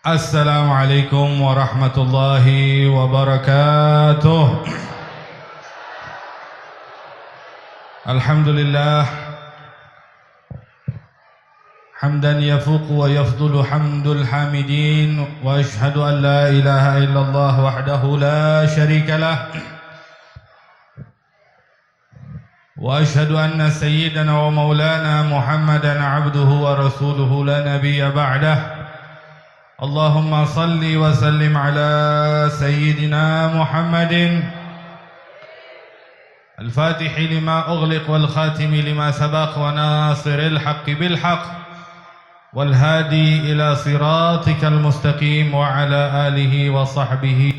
السلام عليكم ورحمة الله وبركاته. الحمد لله حمدا يفوق ويفضل حمد الحامدين، وأشهد أن لا إله إلا الله وحده لا شريك له، وأشهد أن سيدنا ومولانا محمدا عبده ورسوله لا نبي بعده. اللهم صل وسلم على سيدنا محمد الفاتح لما أغلق والخاتم لما سبق وناصر الحق بالحق والهادي إلى صراطك المستقيم وعلى آله وصحبه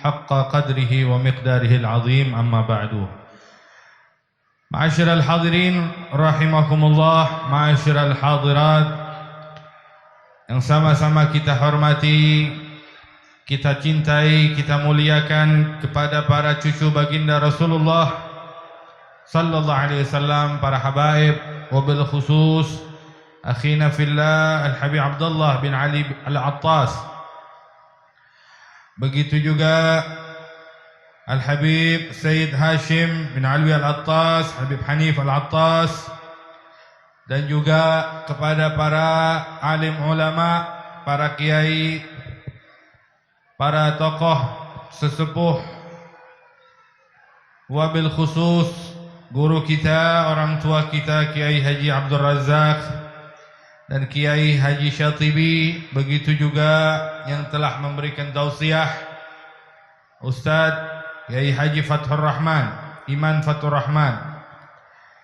حق قدره ومقداره العظيم. أما بعد، معاشر الحاضرين رحمكم الله، معاشر الحاضرات yang sama-sama kita hormati, kita cintai, kita muliakan kepada para cucu baginda Rasulullah sallallahu alaihi wasallam, para habaib, wabil khusus akhina fillah Al-Habib Abdullah bin Ali Al-Attas. Begitu juga Al-Habib Sayyid Hashim bin Alwi Al-Attas, Habib Hanif Al-Attas, dan juga kepada para alim ulama, para kiai, para tokoh sesepuh, wabil khusus guru kita, orang tua kita Kiai Haji Abdul Razak dan Kiai Haji Syatibi. Begitu juga yang telah memberikan tausiah Ustadz Kiai Haji Fathur Rahman, Iman Fathur Rahman,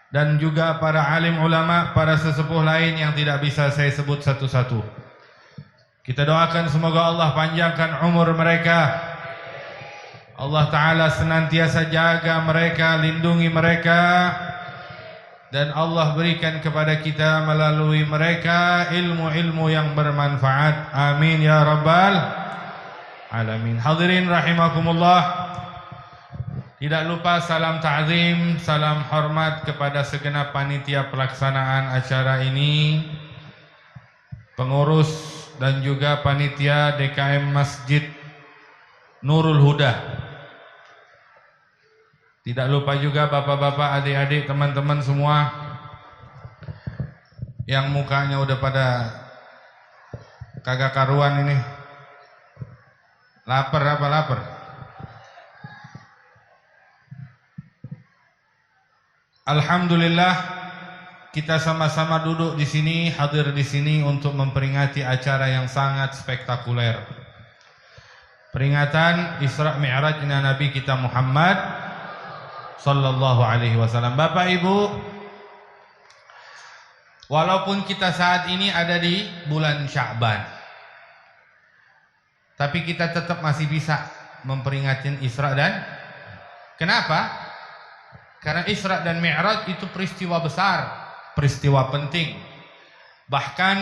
dan juga para alim ulama, para sesepuh lain yang tidak bisa saya sebut satu-satu. Kita doakan semoga Allah panjangkan umur mereka, Allah Ta'ala senantiasa jaga mereka, lindungi mereka, dan Allah berikan kepada kita melalui mereka ilmu-ilmu yang bermanfaat. Amin ya rabbal alamin. Hadirin rahimakumullah, tidak lupa salam ta'zim, salam hormat kepada segenap panitia pelaksanaan acara ini, pengurus dan juga panitia DKM Masjid Nurul Huda. Tidak lupa juga bapak-bapak, adik-adik, teman-teman semua yang mukanya udah pada kagak karuan ini. Lapar apa lapar? Alhamdulillah, kita sama-sama duduk di sini, hadir di sini untuk memperingati acara yang sangat spektakuler. Peringatan Isra Mi'rajnya Nabi kita Muhammad sallallahu alaihi wasallam. Bapak Ibu, walaupun kita saat ini ada di bulan Sya'ban, tapi kita tetap masih bisa memperingati Isra dan kenapa? Karena Isra dan Mi'raj itu peristiwa besar, peristiwa penting. Bahkan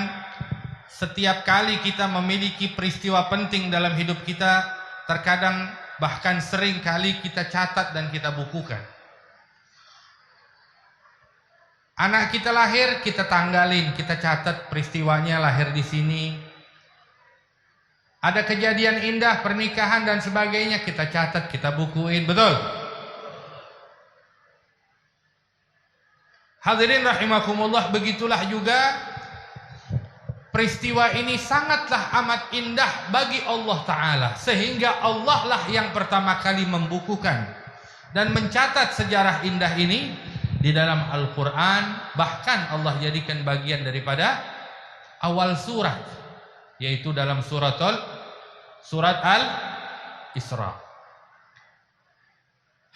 setiap kali kita memiliki peristiwa penting dalam hidup kita, terkadang bahkan sering kali kita catat dan kita bukukan. Anak kita lahir, kita tanggalin, kita catat peristiwanya lahir di sini. Ada kejadian indah, pernikahan dan sebagainya, kita catat, kita bukuin, betul? Hadirin rahimakumullah, begitulah juga peristiwa ini sangatlah amat indah bagi Allah Ta'ala, sehingga Allah lah yang pertama kali membukukan dan mencatat sejarah indah ini di dalam Al-Quran. Bahkan Allah jadikan bagian daripada awal surat, yaitu dalam surat Al-Isra.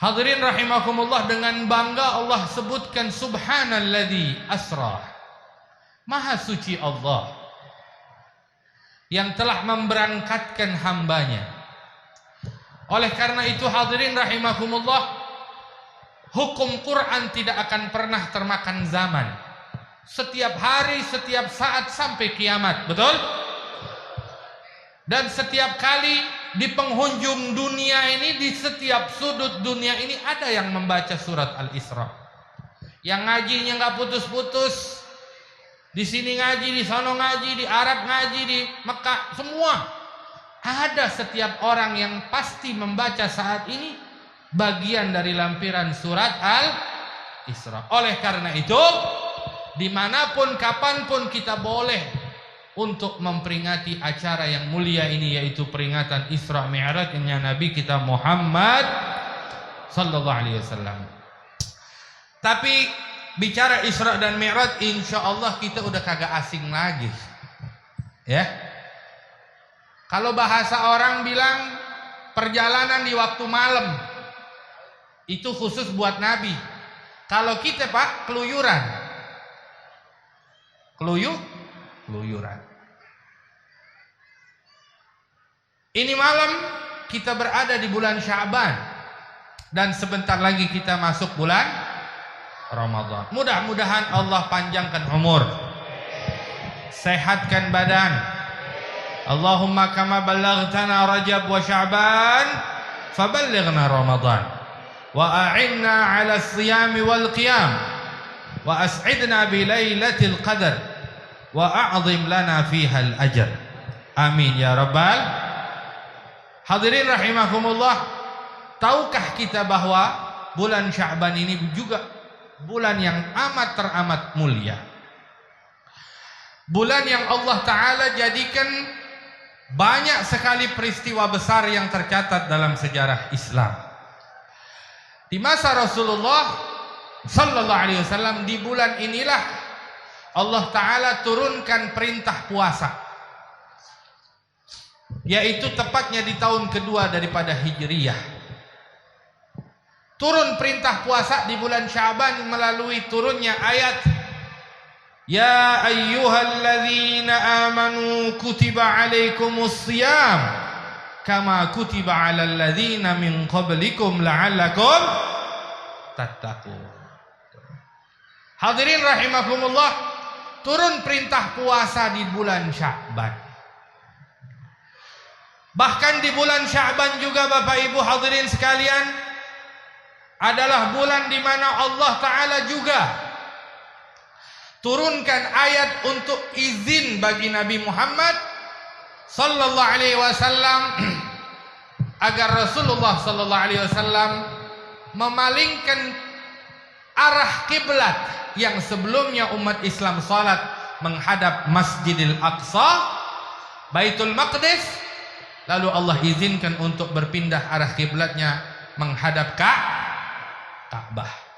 Hadirin rahimakumullah, dengan bangga Allah sebutkan subhanalladzi asra, maha suci Allah yang telah memberangkatkan hambanya. Oleh karena itu hadirin rahimakumullah, hukum Quran tidak akan pernah termakan zaman. Setiap hari, setiap saat sampai kiamat, betul? Dan setiap kali di penghujung dunia ini, di setiap sudut dunia ini ada yang membaca surat Al-Isra. Yang ngajinya nggak putus-putus, Di sini ngaji, di sana ngaji, di Arab ngaji, di Mekah, semua. Ada setiap orang yang pasti membaca saat ini bagian dari lampiran surat Al-Isra. Oleh karena itu, dimanapun, kapanpun kita boleh untuk memperingati acara yang mulia ini, yaitu peringatan Isra Mi'rajnya Nabi kita Muhammad sallallahu alaihi wasallam. Tapi bicara Isra dan Mi'raj, insya Allah kita udah kagak asing lagi, ya. Kalau bahasa orang bilang perjalanan di waktu malam, itu khusus buat Nabi. Kalau kita Pak, keluyuran. Keluyuran. Ini malam kita berada di bulan Sya'ban, dan sebentar lagi kita masuk bulan Ramadan. Mudah-mudahan Allah panjangkan umur, sehatkan badan. Allahumma kama ballaghtana Rajab wa Sya'ban faballighna Ramadan wa a'inna 'ala as-siyam wal qiyam wa as'idna bi lailatul qadar wa a'zim lana fiha al-ajr. Amin ya rabbal. Hadirin rahimakumullah, tahukah kita bahwa bulan Sya'ban ini juga bulan yang amat teramat mulia, bulan yang Allah Ta'ala jadikan banyak sekali peristiwa besar yang tercatat dalam sejarah Islam. Di masa Rasulullah sallallahu alaihi wasallam, di bulan inilah Allah Ta'ala turunkan perintah puasa, yaitu tepatnya di tahun kedua daripada Hijriyah. Turun perintah puasa di bulan Sya'ban melalui turunnya ayat Ya ayyuhalladzina amanu kutiba alaikumus siyam kama kutiba alal ladzina min qablikum la'allakum tattaqun. Hadirin rahimakumullah, turun perintah puasa di bulan Sya'ban. Bahkan di bulan Sya'ban juga Bapak Ibu hadirin sekalian, adalah bulan di mana Allah Ta'ala juga turunkan ayat untuk izin bagi Nabi Muhammad sallallahu alaihi wasallam agar Rasulullah sallallahu alaihi wasallam memalingkan arah kiblat yang sebelumnya umat Islam salat menghadap Masjidil Aqsa, Baitul Maqdis, lalu Allah izinkan untuk berpindah arah kiblatnya menghadap Ka'bah.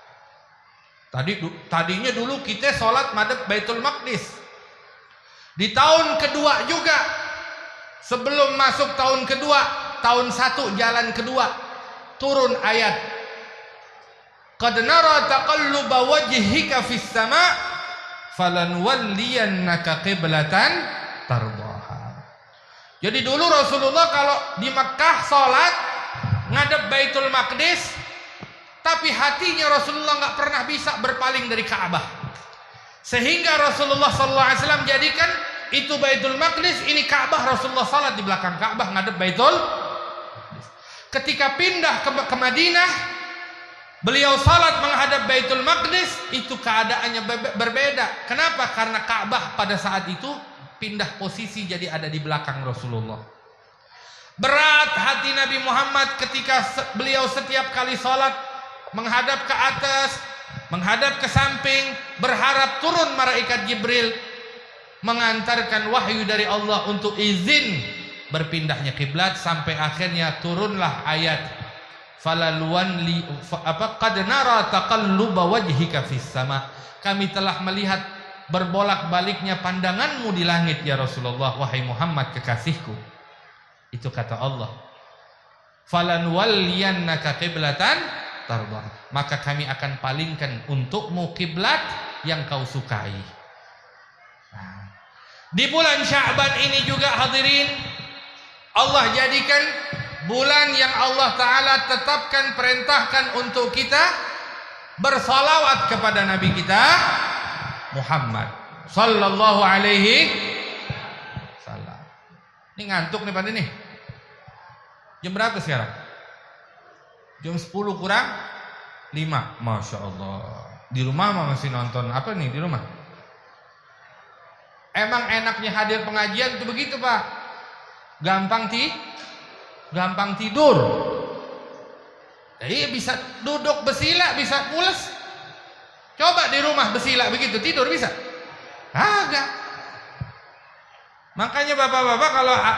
Tadinya dulu kita sholat madhab Baitul Maqdis. Di tahun kedua juga, sebelum masuk tahun kedua, tahun 1 jalan kedua, turun ayat Qad nara taqalluba wajhika fis sama' falanwalliyannaka qiblatan tardaha. Jadi dulu Rasulullah kalau di Mekah sholat ngadep Baitul Maqdis, tapi hatinya Rasulullah nggak pernah bisa berpaling dari Ka'bah, sehingga Rasulullah SAW jadikan itu Baitul Maqdis, ini Ka'bah. Rasulullah salat di belakang Ka'bah ngadep Baitul. Ketika pindah ke Madinah, beliau salat menghadap Baitul Maqdis, itu keadaannya berbeda. Kenapa? Karena Ka'bah pada saat itu pindah posisi jadi ada di belakang Rasulullah. Berat hati Nabi Muhammad ketika beliau setiap kali salat menghadap ke atas, menghadap ke samping, berharap turun malaikat Jibril mengantarkan wahyu dari Allah untuk izin berpindahnya kiblat, sampai akhirnya turunlah ayat falalwanli qad nara taqalluba wajhika fis sama. Kami telah melihat berbolak-baliknya pandanganmu di langit ya Rasulullah, wahai Muhammad kekasihku. Itu kata Allah. Falanwalliyannaka qiblatan tardah, maka kami akan palingkan untukmu kiblat yang kau sukai. Nah, di bulan Sya'ban ini juga hadirin, Allah jadikan bulan yang Allah Ta'ala tetapkan, perintahkan untuk kita bersalawat kepada Nabi kita Muhammad sallallahu alaihi wasallam. Ini ngantuk nih Pak nih. Jam berapa sekarang? Jam 10 kurang 5. Masya Allah. Di rumah masih nonton apa nih di rumah? Emang enaknya hadir pengajian itu begitu Pak. Gampang tidur. Jadi bisa duduk bersila, bisa pules. Coba di rumah bersila begitu tidur bisa? Agak. Makanya bapak-bapak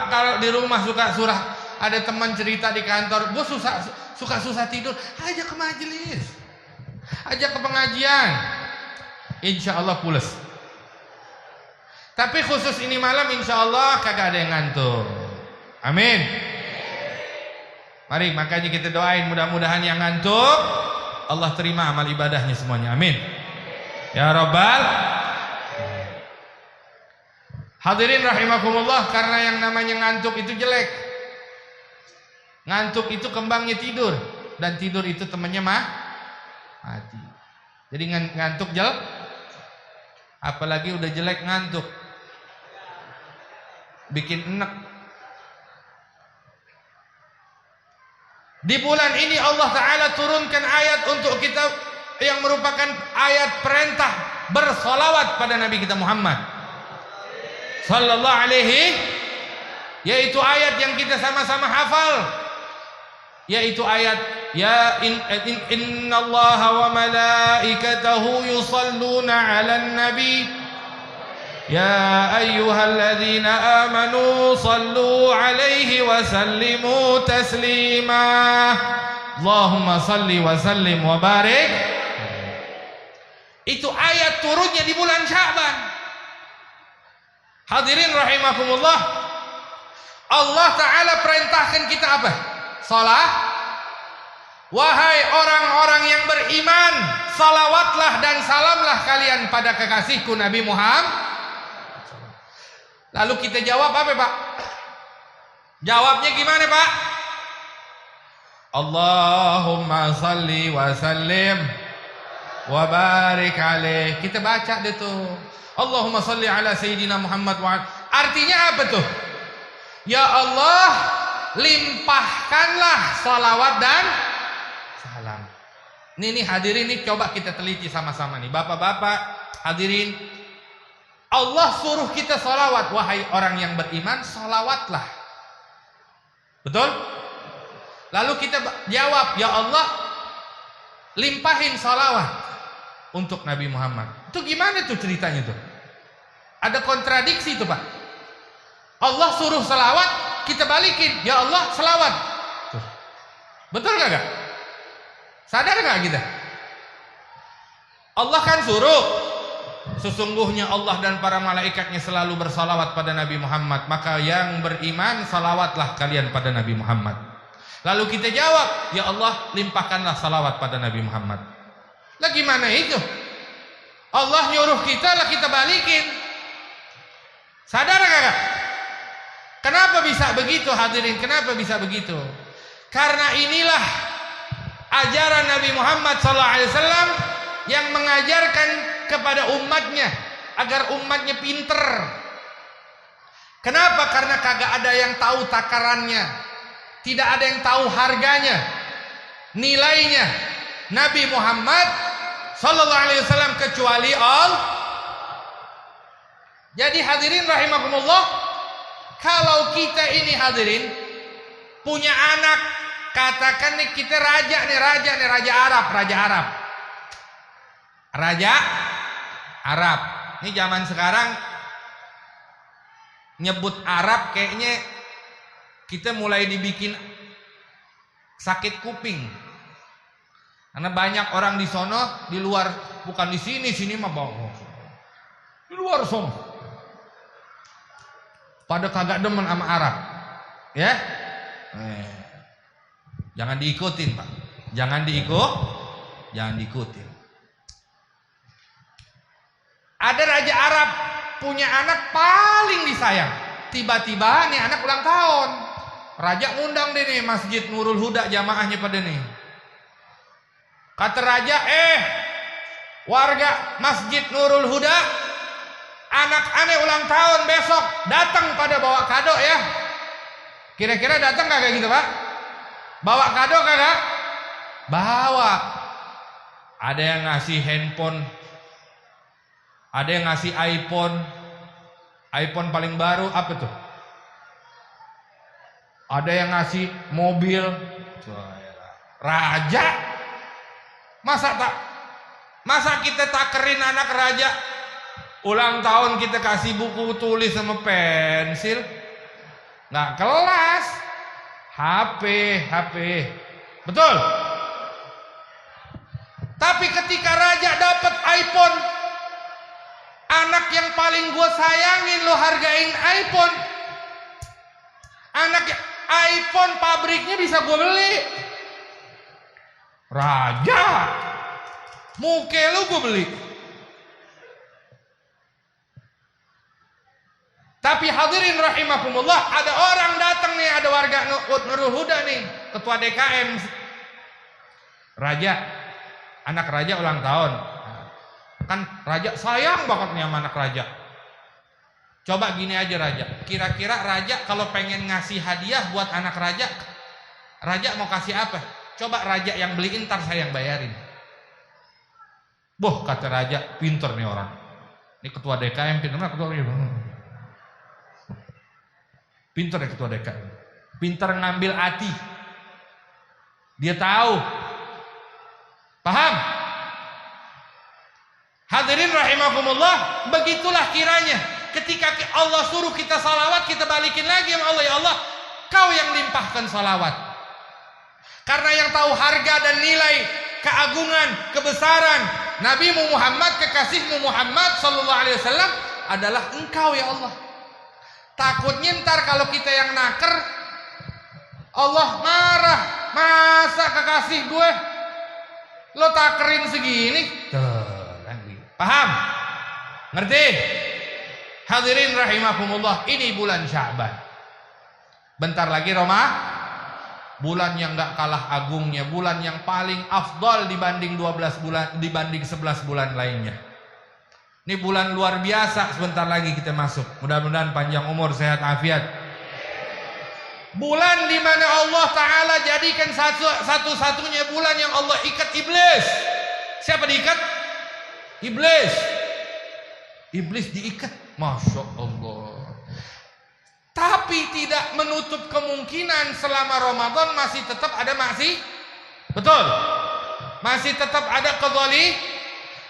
kalau di rumah suka surah, ada teman cerita di kantor, gue suka susah tidur, ajak ke majelis, ajak ke pengajian, insya Allah pules. Tapi khusus ini malam insya Allah kagak ada yang ngantuk. Amin. Mari makanya kita doain mudah-mudahan yang ngantuk Allah terima amal ibadahnya semuanya. Amin. Ya Rabbal. Hadirin rahimakumullah, karena yang namanya ngantuk itu jelek. Ngantuk itu kembangnya tidur, dan tidur itu temannya mati. Jadi ngantuk jelek, apalagi udah jelek ngantuk, bikin enek. Di bulan ini Allah Ta'ala turunkan ayat untuk kita yang merupakan ayat perintah bersolawat pada Nabi kita Muhammad Sallallahu Alaihi, yaitu ayat yang kita sama-sama hafal, yaitu ayat innallaha wa malaikatahu yusalluna 'alan nabi ya ayyuhalladzina amanu sallu 'alaihi wa sallimu taslima Allahumma salli wa sallim wa barik. Itu ayat turunnya di bulan Sya'ban. Hadirin rahimakumullah, Allah Ta'ala perintahkan kita apa? Salat. Wahai orang-orang yang beriman, salawatlah dan salamlah kalian pada kekasihku Nabi Muhammad. Lalu kita jawab apa Pak? Jawabnya gimana Pak? Allahumma salli wa sallim wa barik alaih. Kita baca deh tuh, Allahumma salli ala Sayyidina Muhammad wa artinya apa tuh? Ya Allah, limpahkanlah salawat dan salam. Nih hadirin nih, coba kita teliti sama-sama nih, bapak-bapak hadirin. Allah suruh kita salawat. Wahai orang yang beriman, salawatlah. Betul? Lalu kita jawab, ya Allah, limpahin salawat untuk Nabi Muhammad. Itu gimana tuh ceritanya tuh? Ada kontradiksi tuh Pak. Allah suruh salawat, kita balikin, ya Allah salawat. Tuh. Betul gak? Sadar gak kita? Allah kan suruh, sesungguhnya Allah dan para malaikatnya selalu bersalawat pada Nabi Muhammad, maka yang beriman salawatlah kalian pada Nabi Muhammad. Lalu kita jawab, ya Allah limpahkanlah salawat pada Nabi Muhammad. Lah gimana itu? Allah nyuruh kita, lah kita balikin. Sadar gak? Kenapa bisa begitu hadirin? Kenapa bisa begitu? Karena inilah ajaran Nabi Muhammad SAW yang mengajarkan kepada umatnya agar umatnya pinter. Kenapa? Karena kagak ada yang tahu takarannya, tidak ada yang tahu harganya, nilainya Nabi Muhammad Sallallahu Alaihi Wasallam kecuali Allah. Jadi hadirin rahimakumullah, kalau kita ini hadirin punya anak, katakan nih kita raja Arab. Ini zaman sekarang nyebut Arab kayaknya kita mulai dibikin sakit kuping. Karena banyak orang di sono, di luar, bukan di sini mah bohong. Di luar sono pada kagak demen sama Arab. Ya? Jangan diikutin, Pak. Jangan diikutin. Ada raja Arab punya anak paling disayang. Tiba-tiba nih anak ulang tahun. Raja ngundang deh nih Masjid Nurul Huda, jamaahnya pada nih. Kata raja, warga Masjid Nurul Huda, anak aneh ulang tahun besok, datang pada bawa kado ya. Kira-kira datang kagak gitu Pak? Bawa kado kagak? Bawa. Ada yang ngasih handphone, ada yang ngasih iPhone, iPhone paling baru apa tuh? Ada yang ngasih mobil. Raja. Masa kita takerin anak raja? Ulang tahun kita kasih buku tulis sama pensil. Nggak kelas. HP. Betul? Tapi ketika raja dapat iPhone, anak yang paling gue sayangin lo hargain iPhone. Anak iPhone pabriknya bisa gue beli. Raja, muke lu gue beli. Tapi hadirin rahimakumullah, ada orang datang nih, ada warga Nurul Huda nih, ketua DKM. Raja, anak raja ulang tahun. Kan raja sayang banget nih sama anak raja. Coba gini aja raja, kira-kira raja kalau pengen ngasih hadiah buat anak raja, raja mau kasih apa? Coba raja yang beliin, ntar saya yang bayarin. Boh, kata raja, pinter nih orang. Ini ketua DKM, pinter nggak ketua DKM? Pinter ya ketua DKM. Pinter ngambil hati. Dia tahu. Paham? Hadirin rahimakumullah, begitulah kiranya. Ketika Allah suruh kita salawat, kita balikin lagi sama Allah. Ya Allah, kau yang limpahkan salawat. Karena yang tahu harga dan nilai, keagungan, kebesaran Nabi Muhammad, kekasihmu Muhammad sallallahu alaihi wasallam adalah engkau ya Allah. Takutnya ntar kalau kita yang naker, Allah marah. Masa kekasih gue lo takerin segini? Paham? Ngerti? Hadirin rahimakumullah, ini bulan Sya'ban. Bentar lagi bulan yang gak kalah agungnya, bulan yang paling afdal dibanding 12 bulan, dibanding 11 bulan lainnya. Ini bulan luar biasa, sebentar lagi kita masuk. Mudah-mudahan panjang umur, sehat, afiat. Bulan di mana Allah Ta'ala jadikan satu-satunya bulan yang Allah ikat iblis. Siapa diikat? Iblis. Iblis diikat. Masya Allah. Tapi tidak menutup kemungkinan selama Ramadan masih tetap ada betul, masih tetap ada kezaliman.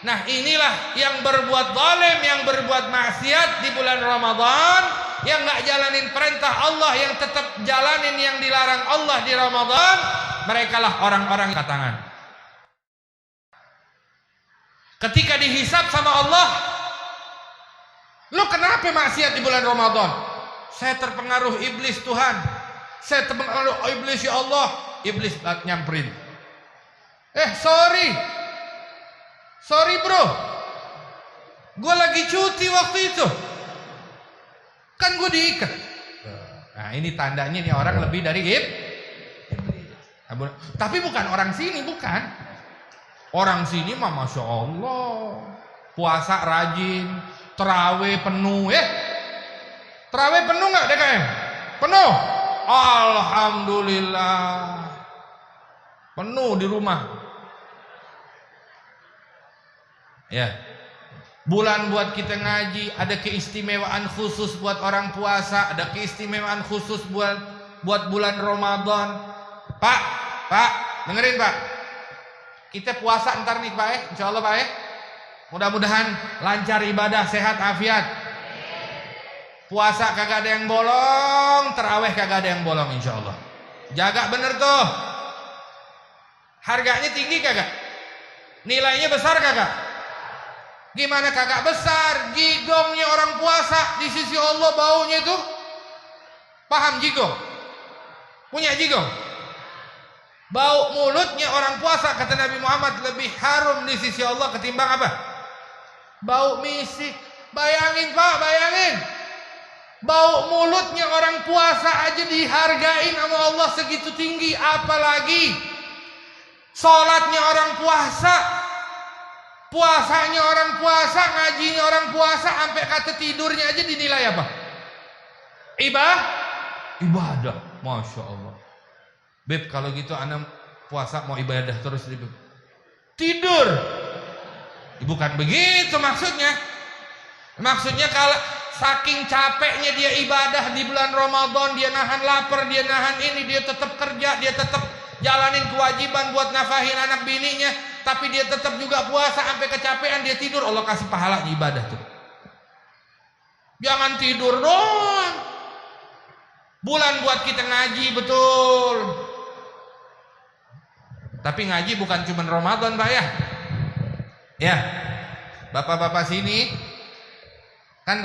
Nah inilah yang berbuat zalim, yang berbuat maksiat di bulan Ramadan, yang nggak jalanin perintah Allah, yang tetap jalanin yang dilarang Allah di Ramadan, mereka lah orang-orang angkat tangan. Ketika dihisab sama Allah, lu kenapa maksiat di bulan Ramadan? Saya terpengaruh iblis Tuhan. Saya terpengaruh iblis ya Allah. Iblis nyamperin. Sorry bro. Gue lagi cuti waktu itu. Kan gue diikat. Nah ini tandanya nih orang lebih dari iblis. Tapi bukan orang sini, bukan. Orang sini mah Masya Allah. Puasa rajin. Terawih penuh ya. Terawih penuh nggak DKM? Penuh. Alhamdulillah. Penuh di rumah. Ya. Bulan buat kita ngaji, ada keistimewaan khusus buat orang puasa, ada keistimewaan khusus buat bulan Ramadan. Pak, dengerin Pak. Kita puasa ntar nih Pak insya Allah Pak Mudah-mudahan lancar ibadah, sehat, afiat. Puasa kagak ada yang bolong, terawih kagak ada yang bolong insya Allah. Jaga bener tuh. Harganya tinggi kagak? Nilainya besar kagak? Gimana kagak besar? Jigongnya orang puasa di sisi Allah baunya itu. Paham jigong? Punya jigong? Bau mulutnya orang puasa kata Nabi Muhammad lebih harum di sisi Allah ketimbang apa? Bau misik. Bayangin Pak, bayangin. Bau mulutnya orang puasa aja dihargain sama Allah segitu tinggi, apalagi sholatnya orang puasa, puasanya orang puasa, ngajinya orang puasa, sampai kata tidurnya aja dinilai apa? Ibadah. Masya Allah. Beb kalau gitu anak puasa mau ibadah terus tidur. Bukan begitu maksudnya. Maksudnya kalau saking capeknya dia ibadah di bulan Ramadan, dia nahan lapar, dia nahan ini, dia tetap kerja, dia tetap jalanin kewajiban buat nafahin anak bininya, tapi dia tetap juga puasa sampai kecapean, dia tidur, Allah kasih pahala di ibadah tuh. Jangan tidur doang. Bulan buat kita ngaji, betul. Tapi ngaji bukan cuma Ramadan, Pak ya. Ya, bapak-bapak sini kan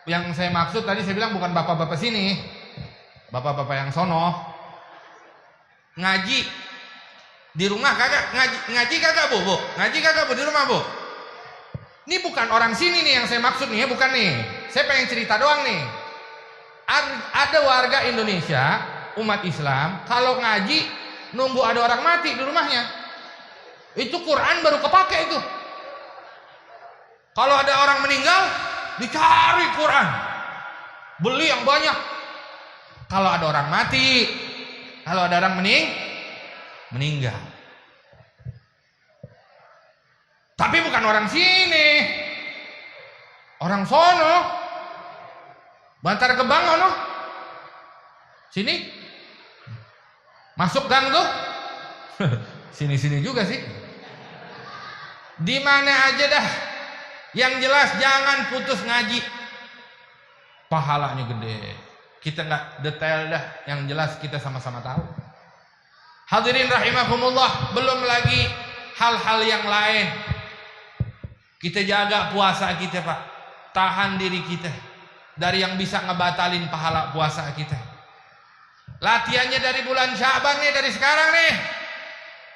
yang saya maksud tadi saya bilang bukan bapak-bapak sini, bapak-bapak yang sono. Ngaji di rumah kagak? Ngaji kagak bu? Ngaji kagak bu di rumah bu? Ini bukan orang sini nih yang saya maksud nih ya, bukan nih. Saya pengen cerita doang nih. Ada warga Indonesia, umat Islam, kalau ngaji nunggu ada orang mati di rumahnya. Itu Quran baru kepake itu. Kalau ada orang meninggal, dicari Quran, beli yang banyak. Kalau ada orang mati, kalau ada orang meninggal. Tapi bukan orang sini, orang sono, Bantar Gebang ono. Sini, masuk gang tuh, sini-sini juga sih. Di mana aja dah. Yang jelas jangan putus ngaji. Pahalanya gede. Kita nggak detail dah, yang jelas kita sama-sama tahu. Hadirin rahimakumullah, belum lagi hal-hal yang lain. Kita jaga puasa kita, Pak. Tahan diri kita dari yang bisa ngebatalin pahala puasa kita. Latihannya dari bulan Sya'ban nih, dari sekarang nih.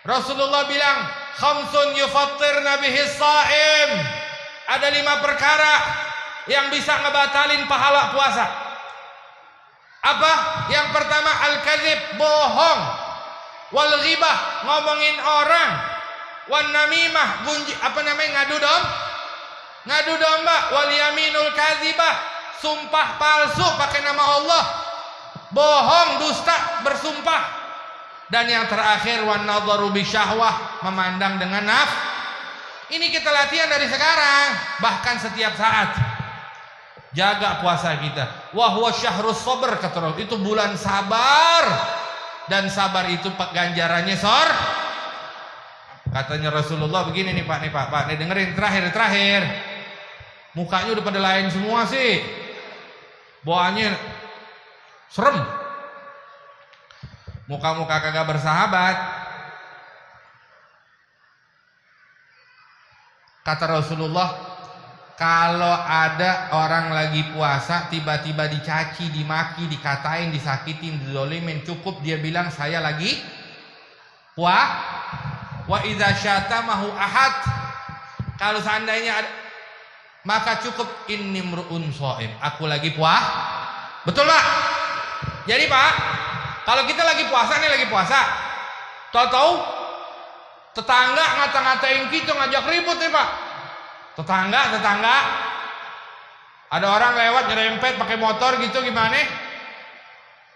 Rasulullah bilang, khamsun yufattirna bihis sha'im. Ada 5 perkara yang bisa ngebatalin pahala puasa. Apa? Yang pertama al-kadzib, bohong. Wal ghibah, ngomongin orang. Wan namimah, ngadu domba. Wal yaminul kadzibah, sumpah palsu pakai nama Allah. Bohong, dusta, bersumpah. Dan yang terakhir wan nadharu bisyahwah, memandang dengan nafsu. Ini kita latihan dari sekarang, bahkan setiap saat. Jaga puasa kita. Wa huwa syahrus sabr, kata Rasul. Itu bulan sabar. Dan sabar itu ganjarannya Katanya Rasulullah begini nih Pak, nih dengerin terakhir. Mukanya udah pada lain semua sih. Bawaannya serem. Muka-muka kagak bersahabat. Kata Rasulullah, kalau ada orang lagi puasa tiba-tiba dicaci, dimaki, dikatain, disakitin, dizolimin, cukup dia bilang saya lagi wa idza syatamahu ahad. Kalau seandainya ada, maka cukup inni mru'un shaim, aku lagi Betul Pak? Jadi Pak, kalau kita lagi puasa, tahu tetangga ngata-ngatain kita, ngajak ribut nih Pak. Tetangga ada orang lewat nyerempet pakai motor gitu, gimana?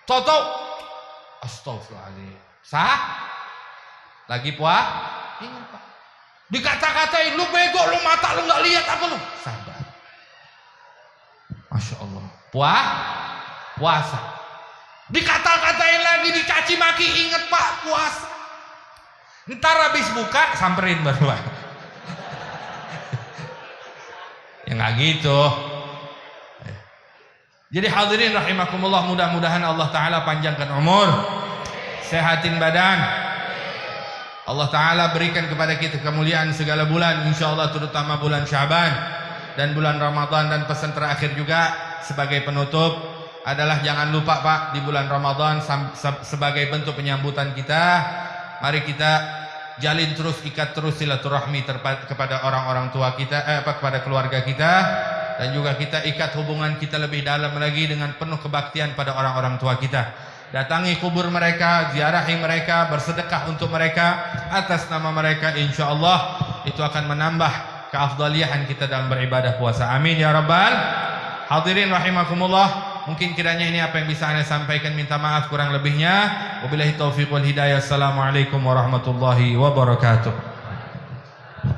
Toto, astagfirullahaladzim. Lagi ingat Pak. Dikata-katain, lu bego, lu mata lu nggak lihat apa lu? Sabar. Masya Allah. Puasa. Dikata-katain lagi, dicaci maki, ingat Pak, puasa. Ntar habis buka samperin baru. Ya nggak gitu. Jadi hadirin rahimakumullah, mudah-mudahan Allah Ta'ala panjangkan umur, sehatin badan. Allah Ta'ala berikan kepada kita kemuliaan segala bulan, insyaallah, terutama bulan Sya'ban dan bulan Ramadan. Dan pesan terakhir juga sebagai penutup adalah jangan lupa Pak, di bulan Ramadan sebagai bentuk penyambutan kita, mari kita jalin terus, ikat terus silaturahmi kepada orang-orang tua kita, kepada keluarga kita, dan juga kita ikat hubungan kita lebih dalam lagi dengan penuh kebaktian pada orang-orang tua kita. Datangi kubur mereka, ziarahi mereka, bersedekah untuk mereka atas nama mereka, insyaallah itu akan menambah keafdalian kita dalam beribadah puasa. Amin ya rabbal hadirin rahimakumullah. Mungkin kiranya ini apa yang bisa Anda sampaikan, minta maaf kurang lebihnya. Wabillahi taufiq wal hidayah. Assalamualaikum warahmatullahi wabarakatuh.